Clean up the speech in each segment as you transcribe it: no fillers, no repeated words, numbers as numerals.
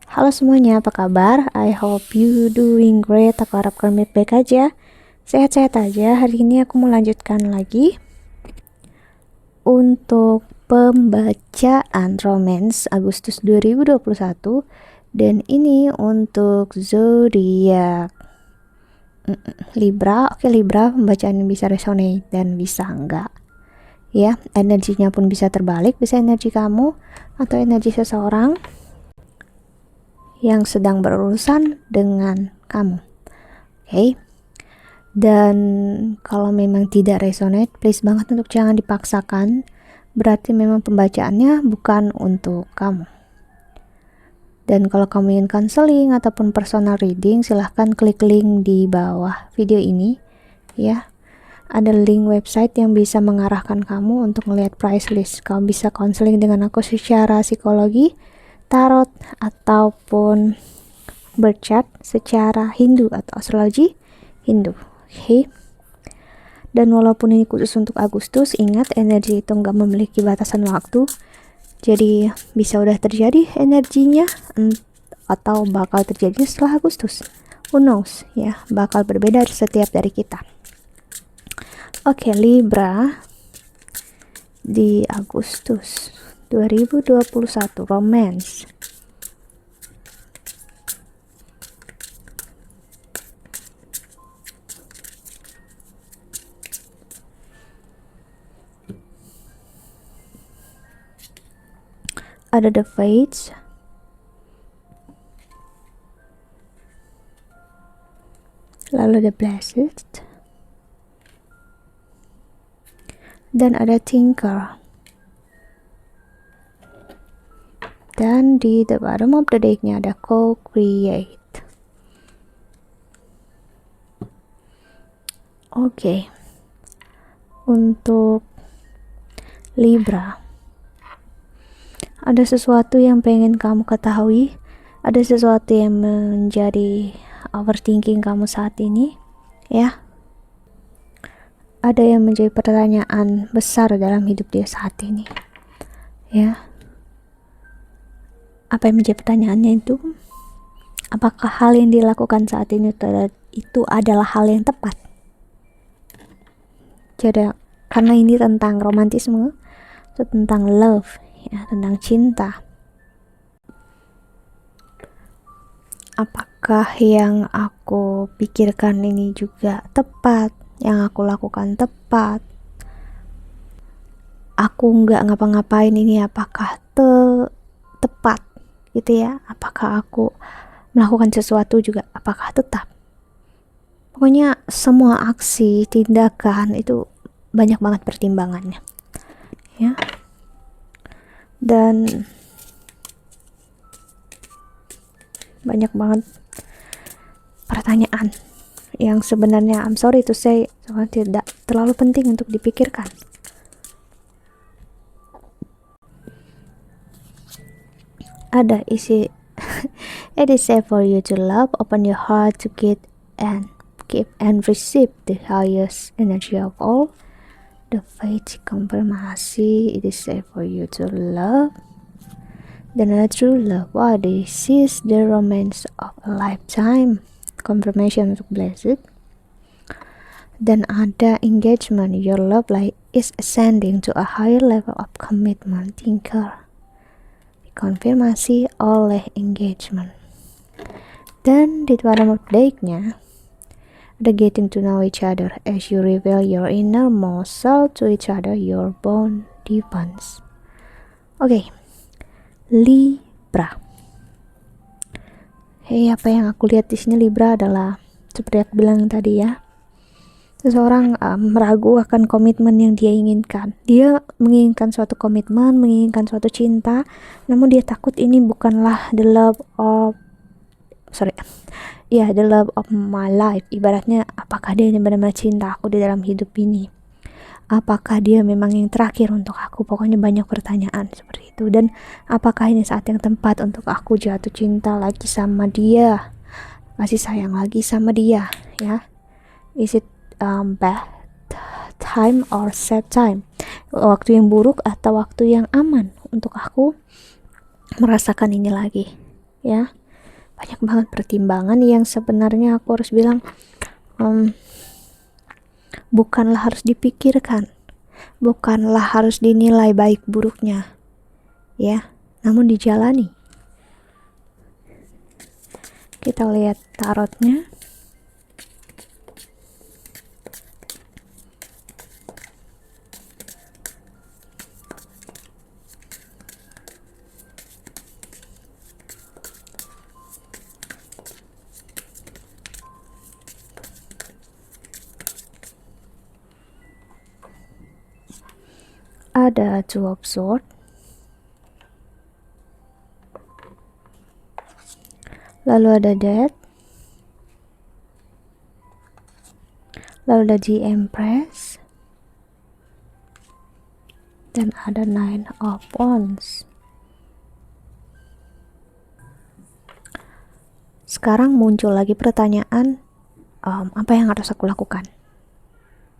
Halo semuanya, apa kabar? I hope you doing great. Aku harap kalian baik-baik aja, sehat-sehat aja. Hari ini aku mau lanjutkan lagi untuk pembacaan romance Agustus 2021, dan ini untuk zodiak Libra. Oke, Libra, pembacaan bisa resonate dan bisa enggak ya. Energinya pun bisa terbalik, bisa energi kamu atau energi seseorang yang sedang berurusan dengan kamu. Oke. Dan kalau memang tidak resonate, please banget untuk jangan dipaksakan. Berarti memang pembacaannya bukan untuk kamu. Dan kalau kamu ingin counseling ataupun personal reading, silahkan klik link di bawah video ini ya. Ada link website yang bisa mengarahkan kamu untuk melihat price list. Kamu bisa counseling dengan aku secara psikologi, tarot, ataupun berchat secara Hindu atau astrologi Hindu. Oke. Dan walaupun ini khusus untuk Agustus, ingat energi itu nggak memiliki batasan waktu. Jadi bisa udah terjadi energinya atau bakal terjadi setelah Agustus. Who knows ya, bakal berbeda setiap dari kita. Oke, Libra di Agustus 2021 romance. Ada the Fates, lalu the Blessed, dan ada Thinker. Dan di the bottom of the deck-nya ada Co-Create. Oke. Untuk Libra, ada sesuatu yang pengen kamu ketahui, ada sesuatu yang menjadi overthinking kamu saat ini ya. Ada yang menjadi pertanyaan besar dalam hidup dia saat ini ya. Apa yang menjadi pertanyaannya itu? Apakah hal yang dilakukan saat ini itu adalah hal yang tepat? Jadi karena ini tentang romantisme, itu tentang love ya, tentang cinta. Apakah yang aku pikirkan ini juga tepat? Yang aku lakukan tepat? Aku nggak ngapa-ngapain ini apakah tepat gitu ya? Apakah aku melakukan sesuatu juga apakah tetap? Pokoknya semua aksi, tindakan itu banyak banget pertimbangannya ya. Dan banyak banget pertanyaan yang sebenarnya I'm sorry to say tidak terlalu penting untuk dipikirkan. Ada isi it is safe for you to love, open your heart to give and receive the highest energy of all. The Fates konfirmasi, it is safe for you to love. Dan ada true love. Wow, this is the romance of a lifetime. Confirmation untuk Blessed. Dan ada engagement. Your love life is ascending to a higher level of commitment. Thinker. Konfirmasi oleh engagement. Dan di bottom of deck-nya ada getting to know each other. As you reveal your innermost self to each other, your bond deepens. Oke. Libra. Apa yang aku lihat di sini Libra adalah seperti aku bilang tadi ya. Seseorang meragu akan komitmen yang dia inginkan. Dia menginginkan suatu komitmen, menginginkan suatu cinta, namun dia takut ini bukanlah the love of my life. Ibaratnya, apakah dia benar-benar cinta aku di dalam hidup ini? Apakah dia memang yang terakhir untuk aku? Pokoknya banyak pertanyaan seperti itu. Dan apakah ini saat yang tepat untuk aku jatuh cinta lagi sama dia, kasih sayang lagi sama dia ya? Is it bad time or sad time? Waktu yang buruk atau waktu yang aman untuk aku merasakan ini lagi ya? banyak banget pertimbangan yang sebenarnya aku harus bilang bukanlah harus dipikirkan, bukanlah harus dinilai baik buruknya, ya, namun dijalani. Kita lihat tarotnya. Ada Two of Swords, lalu ada Death, lalu ada The Empress, dan ada Nine of Wands. Sekarang muncul lagi pertanyaan, apa yang harus aku lakukan?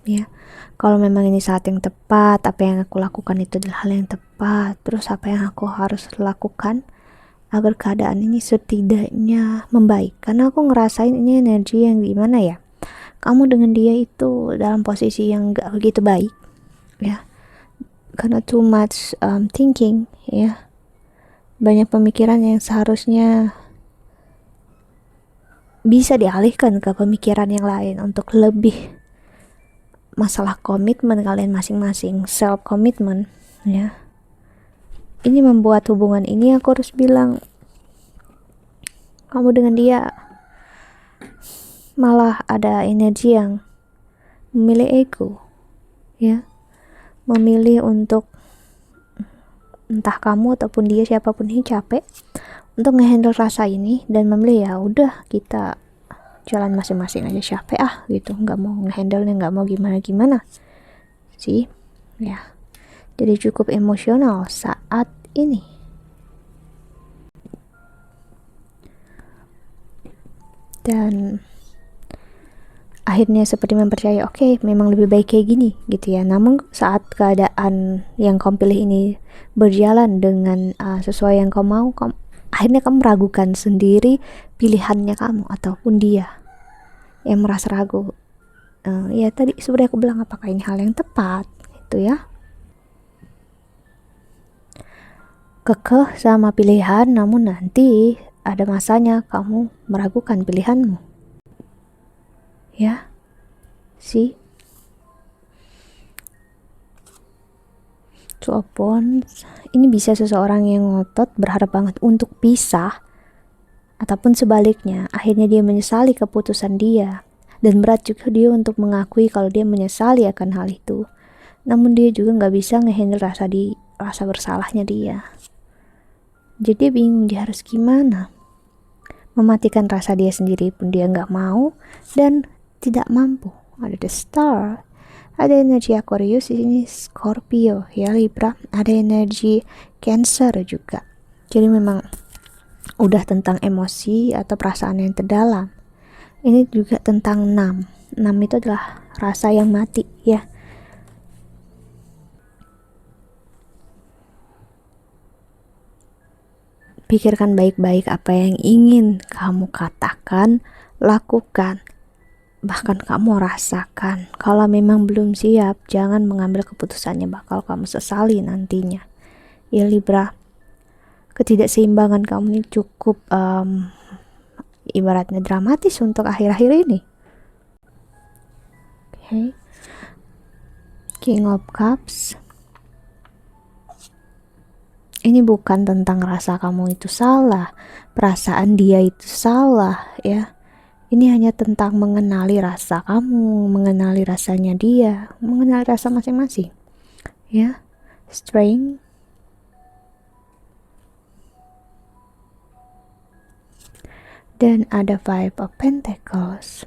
Ya, kalau memang ini saat yang tepat, apa yang aku lakukan itu adalah hal yang tepat. Terus apa yang aku harus lakukan agar keadaan ini setidaknya membaik? Karena aku ngerasain ini energi yang gimana ya, kamu dengan dia itu dalam posisi yang gak begitu baik, ya, karena too much thinking, ya, banyak pemikiran yang seharusnya bisa dialihkan ke pemikiran yang lain untuk lebih masalah komitmen kalian masing-masing, self commitment, ya. Ini membuat hubungan ini, aku harus bilang, kamu dengan dia malah ada energi yang memilih ego, ya, memilih untuk entah kamu ataupun dia, siapapun ini capek untuk ngehandle rasa ini dan memilih ya udah kita jalan masing-masing aja, capek gitu, nggak mau ngehandle nya, nggak mau gimana sih, ya. Jadi cukup emosional saat ini. Dan akhirnya seperti mempercayai, oke, memang lebih baik kayak gini gitu ya. Namun saat keadaan yang kamu pilih ini berjalan dengan sesuai yang kamu mau, akhirnya kamu meragukan sendiri pilihannya kamu ataupun dia yang merasa ragu. Ya tadi sebenarnya aku bilang, apakah ini hal yang tepat gitu ya. Kekeh sama pilihan, namun nanti ada masanya kamu meragukan pilihanmu, ya sih. Two of Wands ini bisa seseorang yang ngotot berharap banget untuk pisah, ataupun sebaliknya akhirnya dia menyesali keputusan dia, dan berat juga dia untuk mengakui kalau dia menyesali akan hal itu. Namun dia juga nggak bisa ngehandle rasa bersalahnya dia. Jadi dia bingung dia harus gimana. Mematikan rasa dia sendiri pun dia nggak mau dan tidak mampu. Ada The Star, ada energi Aquarius di sini, Scorpio, ya, Libra, ada energi Cancer juga. Jadi memang udah tentang emosi atau perasaan yang terdalam. Ini juga tentang 6. 6 itu adalah rasa yang mati, ya. Pikirkan baik-baik apa yang ingin kamu katakan, lakukan, bahkan kamu rasakan. Kalau memang belum siap, jangan mengambil keputusannya, bakal kamu sesali nantinya, ya Libra. Ketidakseimbangan kamu ini cukup ibaratnya dramatis untuk akhir-akhir ini. Okay. King of Cups. Ini bukan tentang rasa kamu itu salah, perasaan dia itu salah, ya. Ini hanya tentang mengenali rasa kamu, mengenali rasanya dia, mengenali rasa masing-masing, ya. Strength. Dan ada Five of Pentacles.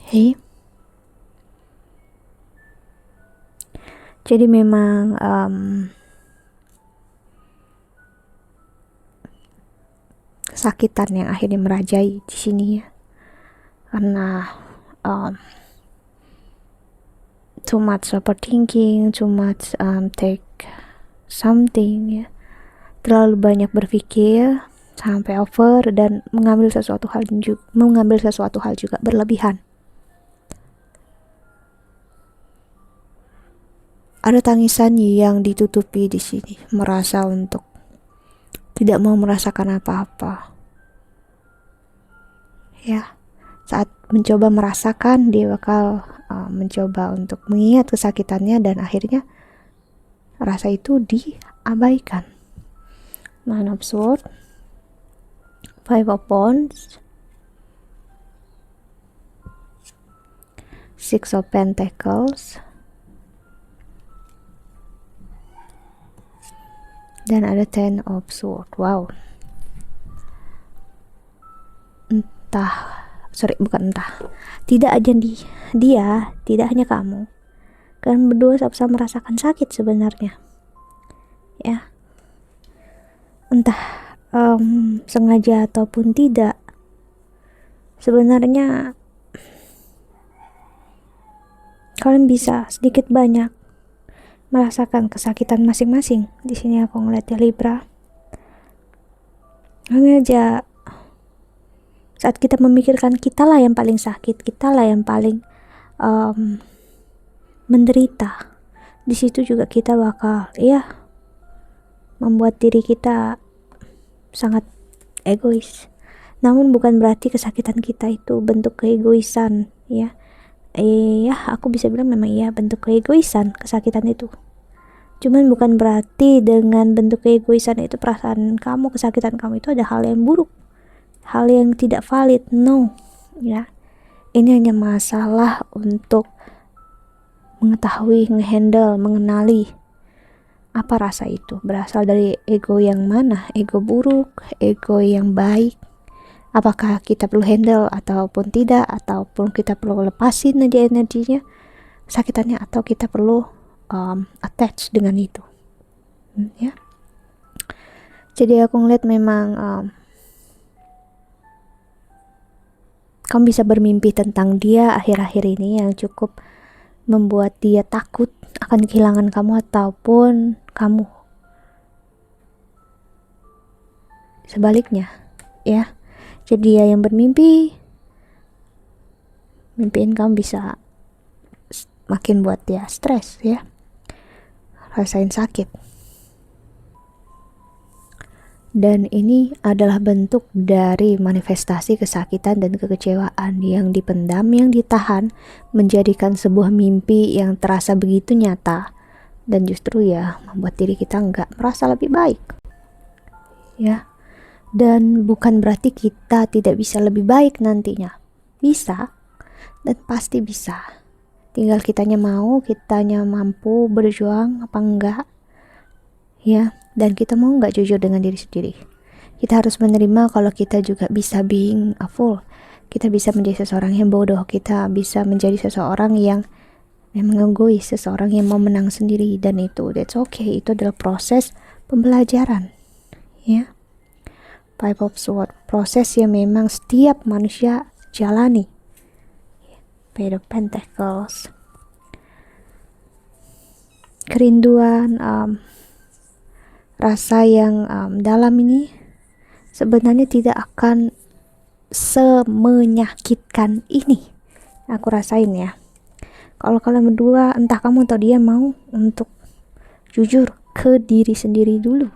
Okay. Jadi memang kesakitan yang akhirnya merajai di sini, ya, karena too much overthinking, too much take something, ya, terlalu banyak berpikir sampai over dan mengambil sesuatu hal juga berlebihan. Ada tangisan yang ditutupi di sini, merasa untuk tidak mau merasakan apa-apa. Ya, saat mencoba merasakan, dia bakal mencoba untuk mengingat kesakitannya dan akhirnya rasa itu diabaikan. Nine of Swords, Five of Wands, Six of Pentacles, dan ada Ten of Swords. Wow. Tidak aja dia, tidak hanya kamu. Kalian berdua sama-sama merasakan sakit sebenarnya. Ya. Entah sengaja ataupun tidak. Sebenarnya kalian bisa sedikit banyak merasakan kesakitan masing-masing. Di sini aku ngeliat ya Libra. Hanya aja saat kita memikirkan kita lah yang paling sakit, kita lah yang paling menderita, di situ juga kita bakal membuat diri kita sangat egois. Namun bukan berarti kesakitan kita itu bentuk keegoisan, ya. Aku bisa bilang memang bentuk keegoisan kesakitan itu. Cuman bukan berarti dengan bentuk keegoisan itu perasaan kamu, kesakitan kamu itu ada hal yang buruk, hal yang tidak valid. No, ya. Ini hanya masalah untuk mengetahui, ngehandle, mengenali apa rasa itu berasal dari ego yang mana, ego buruk, ego yang baik. Apakah kita perlu handle ataupun tidak, ataupun kita perlu lepasin aja energinya, sakitannya, atau kita perlu attach dengan itu. Ya. Jadi aku ngeliat memang kamu bisa bermimpi tentang dia akhir-akhir ini yang cukup membuat dia takut akan kehilangan kamu ataupun kamu sebaliknya, ya. Jadi dia yang bermimpi, mimpiin kamu bisa makin buat dia stres, ya, rasain sakit. Dan ini adalah bentuk dari manifestasi kesakitan dan kekecewaan yang dipendam, yang ditahan, menjadikan sebuah mimpi yang terasa begitu nyata dan justru membuat diri kita nggak merasa lebih baik, ya. Dan bukan berarti kita tidak bisa lebih baik nantinya. Bisa, dan pasti bisa. Tinggal kitanya mau, kitanya mampu berjuang apa enggak, ya. Dan kita mau nggak jujur dengan diri sendiri. Kita harus menerima kalau kita juga bisa being a fool. Kita bisa menjadi seseorang yang bodoh. Kita bisa menjadi seseorang yang memang egois, seseorang yang mau menang sendiri, dan that's okay. Itu adalah proses pembelajaran, ya. Five of Swords, proses yang memang setiap manusia jalani. Page of Pentacles, kerinduan, rasa yang dalam ini sebenarnya tidak akan semenyakitkan ini. Aku rasain ya. Kalau kalian berdua, entah kamu atau dia, mau untuk jujur ke diri sendiri dulu.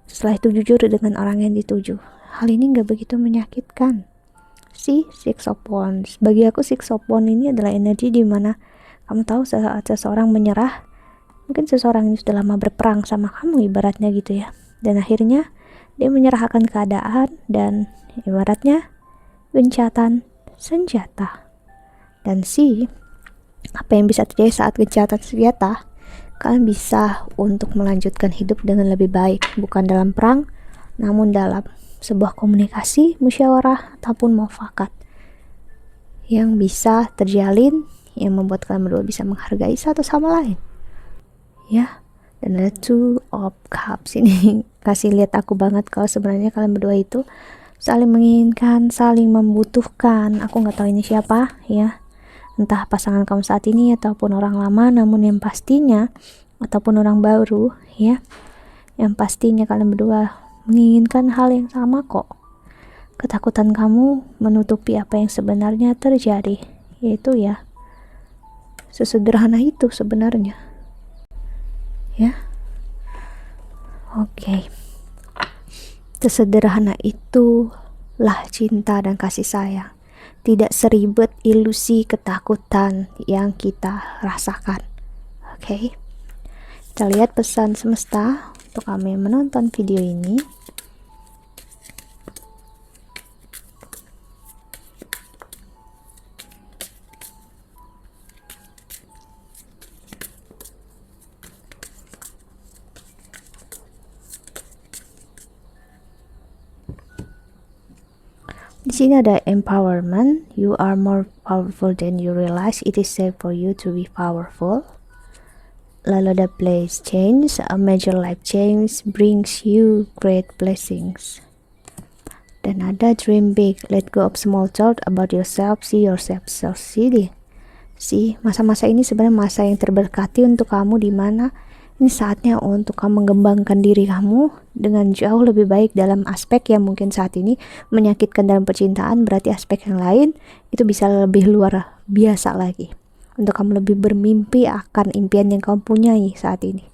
Setelah itu jujur dengan orang yang dituju. Hal ini gak begitu menyakitkan. Six of Wands. Bagi aku Six of Wands ini adalah energi di mana kamu tahu saat seseorang menyerah, mungkin seseorang ini sudah lama berperang sama kamu ibaratnya gitu ya. Dan akhirnya dia menyerahkan keadaan dan ibaratnya gencatan senjata. Dan apa yang bisa terjadi saat gencatan senjata? Kalian bisa untuk melanjutkan hidup dengan lebih baik, bukan dalam perang, namun dalam sebuah komunikasi, musyawarah, ataupun mufakat yang bisa terjalin, yang membuat kalian berdua bisa menghargai satu sama lain, ya. Dan ada Two of Cups ini kasih lihat aku banget kalau sebenarnya kalian berdua itu saling menginginkan, saling membutuhkan. Aku nggak tahu ini siapa, ya, entah pasangan kamu saat ini ataupun orang lama, namun yang pastinya ataupun orang baru, ya, yang pastinya kalian berdua menginginkan hal yang sama kok. Ketakutan kamu menutupi apa yang sebenarnya terjadi, yaitu ya sesederhana itu sebenarnya. Ya, oke. Sesederhana itulah cinta dan kasih sayang. Tidak seribet ilusi ketakutan yang kita rasakan. Oke. Kita lihat pesan semesta untuk kami menonton video ini. Di sini ada empowerment. You are more powerful than you realize. It is safe for you to be powerful. Lalu ada place change. A major life change brings you great blessings. Dan ada dream big. Let go of small thought about yourself. See yourself succeeding. Masa-masa ini sebenarnya masa yang terberkati untuk kamu, di mana ini saatnya untuk kamu mengembangkan diri kamu dengan jauh lebih baik dalam aspek yang mungkin saat ini menyakitkan dalam percintaan. Berarti aspek yang lain itu bisa lebih luar biasa lagi. Untuk kamu lebih bermimpi akan impian yang kamu punyai saat ini.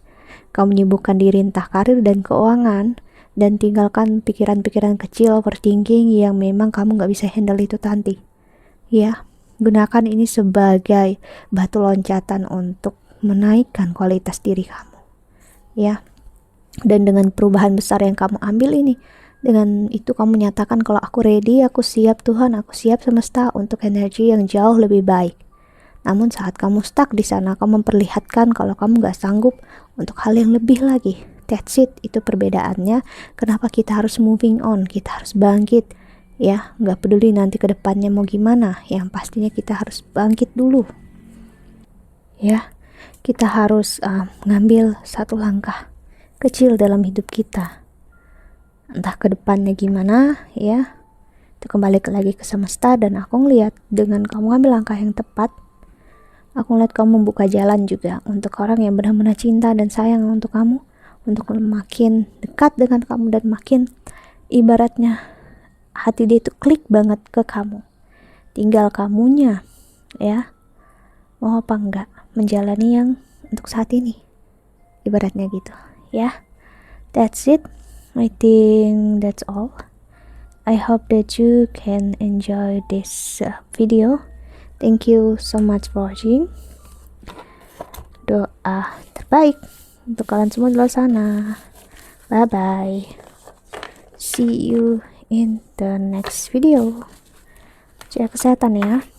Kamu menyibukkan diri entah karir dan keuangan, dan tinggalkan pikiran-pikiran kecil, overthinking yang memang kamu gak bisa handle itu nanti. Ya, gunakan ini sebagai batu loncatan untuk menaikkan kualitas diri kamu. Ya, dan dengan perubahan besar yang kamu ambil ini, dengan itu kamu nyatakan kalau aku ready, aku siap Tuhan, aku siap semesta untuk energi yang jauh lebih baik. Namun saat kamu stuck di sana, kamu memperlihatkan kalau kamu gak sanggup untuk hal yang lebih lagi. That's it, itu perbedaannya. Kenapa kita harus moving on, kita harus bangkit. Ya, gak peduli nanti ke depannya mau gimana, yang pastinya kita harus bangkit dulu. Ya, kita harus ngambil satu langkah kecil dalam hidup kita. Entah ke depannya gimana, ya. Itu kembali lagi ke semesta, dan aku ngeliat dengan kamu ngambil langkah yang tepat, aku ngeliat kamu membuka jalan juga untuk orang yang benar-benar cinta dan sayang untuk kamu, untuk makin dekat dengan kamu, dan makin ibaratnya hati dia itu klik banget ke kamu. Tinggal kamunya, ya, mau apa enggak menjalani yang untuk saat ini, ibaratnya gitu, ya. That's it, I think that's all. I hope that you can enjoy this video. Thank you so much for watching. Doa terbaik untuk kalian semua di luar sana. Bye bye, see you in the next video. Jaga kesehatan ya.